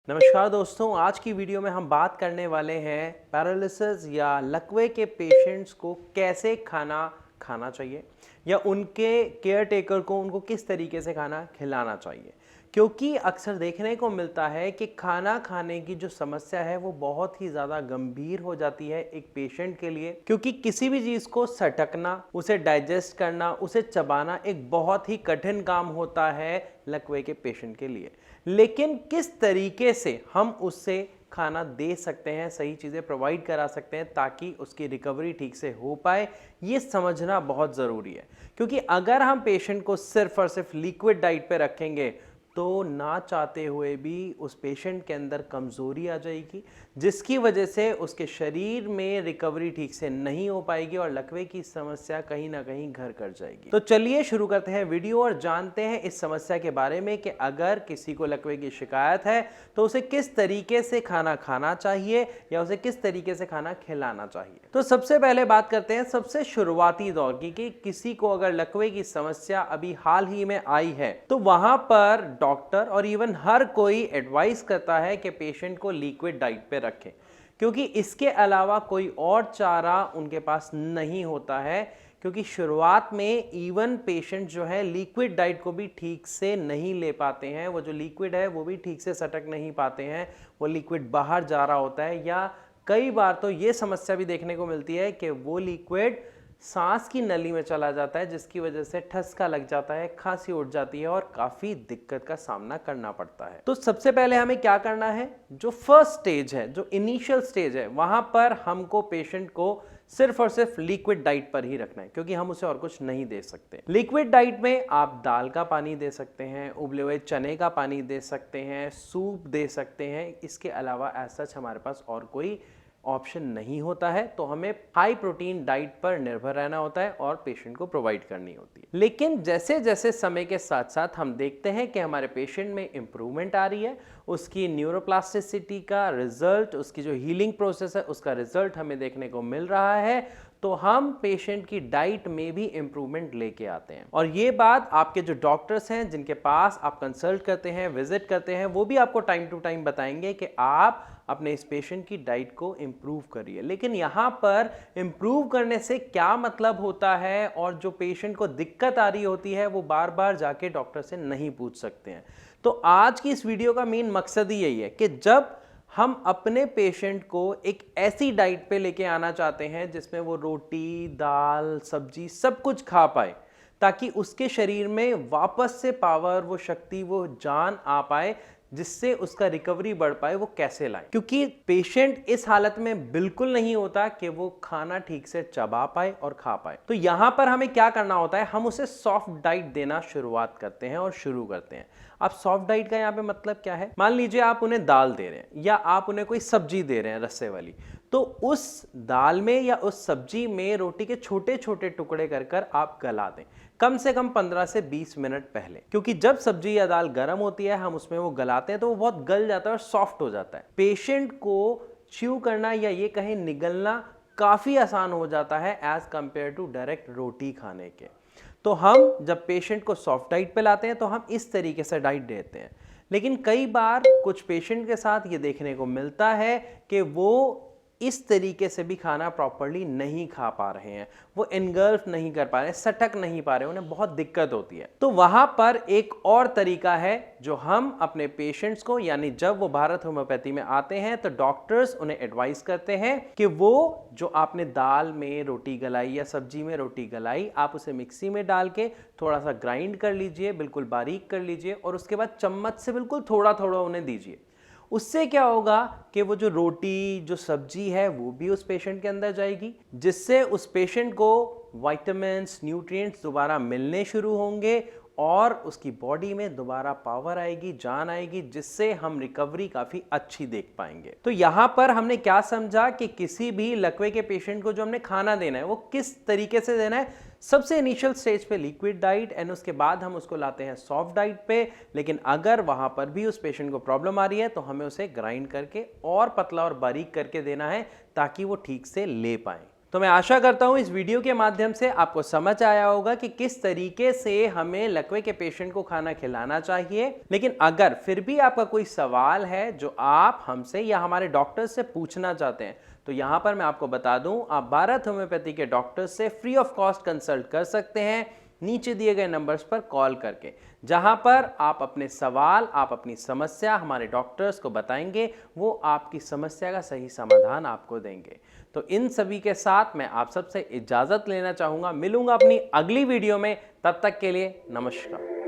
नमस्कार दोस्तों, आज की वीडियो में हम बात करने वाले हैं पैरालिसिस या लकवे के पेशेंट्स को कैसे खाना खाना चाहिए या उनके केयर टेकर को उनको किस तरीके से खाना खिलाना चाहिए। क्योंकि अक्सर देखने को मिलता है कि खाना खाने की जो समस्या है वो बहुत ही ज़्यादा गंभीर हो जाती है एक पेशेंट के लिए, क्योंकि किसी भी चीज़ को सटकना, उसे डाइजेस्ट करना, उसे चबाना एक बहुत ही कठिन काम होता है लकवे के पेशेंट के लिए। लेकिन किस तरीके से हम उससे खाना दे सकते हैं, सही चीज़ें प्रोवाइड करा सकते हैं ताकि उसकी रिकवरी ठीक से हो पाए, ये समझना बहुत ज़रूरी है। क्योंकि अगर हम पेशेंट को सिर्फ और सिर्फ लिक्विड डाइट पे रखेंगे तो ना चाहते हुए भी उस पेशेंट के अंदर कमज़ोरी आ जाएगी, जिसकी वजह से उसके शरीर में रिकवरी ठीक से नहीं हो पाएगी और लकवे की समस्या कहीं ना कहीं घर कर जाएगी। तो चलिए शुरू करते हैं वीडियो और जानते हैं इस समस्या के बारे में कि अगर किसी को लकवे की शिकायत है तो उसे किस तरीके से खाना खाना चाहिए या उसे किस तरीके से खाना खिलाना चाहिए। तो सबसे पहले बात करते हैं सबसे शुरुआती दौर की कि किसी को अगर लकवे की समस्या अभी हाल ही में आई है तो वहां पर डॉक्टर और इवन हर कोई एडवाइस करता है कि पेशेंट को लिक्विड डाइट पे रखें, क्योंकि इसके अलावा कोई और चारा उनके पास नहीं होता है। क्योंकि शुरुआत में इवन पेशेंट जो है लिक्विड डाइट को भी ठीक से नहीं ले पाते हैं, वो जो लिक्विड है वो भी ठीक से सटक नहीं पाते हैं, वो लिक्विड बाहर जा रहा होता है, या कई बार तो ये समस्या भी देखने को मिलती है कि वो लिक्विड सांस की नली में चला जाता है, जिसकी वजह से ठसका लग जाता है, खांसी उठ जाती है और काफी दिक्कत का सामना करना पड़ता है। तो सबसे पहले हमें क्या करना है, जो फर्स्ट स्टेज है, जो इनिशियल स्टेज है, वहां पर हमको पेशेंट को सिर्फ और सिर्फ लिक्विड डाइट पर ही रखना है, क्योंकि हम उसे और कुछ नहीं दे सकते। लिक्विड डाइट में आप दाल का पानी दे सकते हैं, उबले हुए चने का पानी दे सकते हैं, सूप दे सकते हैं। इसके अलावा ऐसा हमारे पास और कोई ऑप्शन नहीं होता है, तो हमें हाई प्रोटीन डाइट पर निर्भर रहना होता है और पेशेंट को प्रोवाइड करनी होती है। लेकिन जैसे जैसे समय के साथ साथ हम देखते हैं कि हमारे पेशेंट में इंप्रूवमेंट आ रही है, उसकी न्यूरोप्लास्टिसिटी का रिजल्ट, उसकी जो हीलिंग प्रोसेस है उसका रिजल्ट हमें देखने को मिल रहा है, तो हम पेशेंट की डाइट में भी इंप्रूवमेंट लेके आते हैं। और ये बात आपके जो डॉक्टर्स हैं जिनके पास आप कंसल्ट करते हैं, विजिट करते हैं, वो भी आपको टाइम टू टाइम बताएंगे कि आप अपने इस पेशेंट की डाइट को इम्प्रूव करिए। लेकिन यहाँ पर इम्प्रूव करने से क्या मतलब होता है, और जो पेशेंट को दिक्कत आ रही होती है वो बार बार जाके डॉक्टर से नहीं पूछ सकते हैं। तो आज की इस वीडियो का मेन मकसद ही यही है कि जब हम अपने पेशेंट को एक ऐसी डाइट पे लेके आना चाहते हैं जिसमें वो रोटी, दाल, सब्जी सब कुछ खा पाए, ताकि उसके शरीर में वापस से पावर, वो शक्ति, वो जान आ पाए, जिससे उसका रिकवरी बढ़ पाए, वो कैसे लाए। क्योंकि पेशेंट इस हालत में बिल्कुल नहीं होता कि वो खाना ठीक से चबा पाए और खा पाए। तो यहां पर हमें क्या करना होता है, हम उसे सॉफ्ट डाइट देना शुरुआत करते हैं और शुरू करते हैं। अब सॉफ्ट डाइट का यहाँ पे मतलब क्या है, मान लीजिए आप उन्हें दाल दे रहे हैं या आप उन्हें कोई सब्जी दे रहे हैं रस्से वाली, तो उस दाल में या उस सब्जी में रोटी के छोटे छोटे टुकड़े कर कर आप गला दें, कम से कम 15 से 20 मिनट पहले। क्योंकि जब सब्जी या दाल गर्म होती है, हम उसमें वो गलाते हैं तो वो बहुत गल जाता है और सॉफ्ट हो जाता है। पेशेंट को च्यू करना या ये कहीं निगलना काफी आसान हो जाता है एज कंपेयर टू डायरेक्ट रोटी खाने के। तो हम जब पेशेंट को सॉफ्ट डाइट पे लाते हैं तो हम इस तरीके से डाइट देते हैं। लेकिन कई बार कुछ पेशेंट के साथ ये देखने को मिलता है कि वो इस तरीके से भी खाना प्रॉपर्ली नहीं खा पा रहे हैं, वो इनगल्फ नहीं कर पा रहे हैं, सटक नहीं पा रहे, उन्हें बहुत दिक्कत होती है। तो वहां पर एक और तरीका है जो हम अपने पेशेंट्स को, यानी जब वो भारत होम्योपैथी में आते हैं तो डॉक्टर्स उन्हें एडवाइस करते हैं कि वो जो आपने दाल में रोटी गलाई या सब्जी में रोटी गलाई, आप उसे मिक्सी में डाल के थोड़ा सा ग्राइंड कर लीजिए, बिल्कुल बारीक कर लीजिए, और उसके बाद चम्मच से बिल्कुल थोड़ा थोड़ा उन्हें दीजिए। उससे क्या होगा कि वो जो रोटी, जो सब्जी है, वो भी उस पेशेंट के अंदर जाएगी, जिससे उस पेशेंट को विटामिन्स, न्यूट्रिएंट्स दोबारा मिलने शुरू होंगे और उसकी बॉडी में दोबारा पावर आएगी, जान आएगी, जिससे हम रिकवरी काफी अच्छी देख पाएंगे। तो यहां पर हमने क्या समझा कि किसी भी लकवे के पेशेंट को जो हमने खाना देना है वो किस तरीके से देना है। सबसे इनिशियल स्टेज पे लिक्विड डाइट, एंड उसके बाद हम उसको लाते हैं सॉफ्ट डाइट पे। लेकिन अगर वहां पर भी उस पेशेंट को प्रॉब्लम आ रही है तो हमें उसे ग्राइंड करके और पतला और बारीक करके देना है ताकि वो ठीक से ले पाए। तो मैं आशा करता हूं इस वीडियो के माध्यम से आपको समझ आया होगा कि किस तरीके से हमें लकवे के पेशेंट को खाना खिलाना चाहिए। लेकिन अगर फिर भी आपका कोई सवाल है जो आप हमसे या हमारे डॉक्टर से पूछना चाहते हैं, तो यहां पर मैं आपको बता दूं, आप भारत होम्योपैथी के डॉक्टर से फ्री ऑफ कॉस्ट कंसल्ट कर सकते हैं नीचे दिए गए नंबर्स पर कॉल करके, जहां पर आप अपने सवाल, आप अपनी समस्या हमारे डॉक्टर्स को बताएंगे, वो आपकी समस्या का सही समाधान आपको देंगे। तो इन सभी के साथ मैं आप सबसे इजाजत लेना चाहूंगा, मिलूंगा अपनी अगली वीडियो में, तब तक के लिए नमस्कार।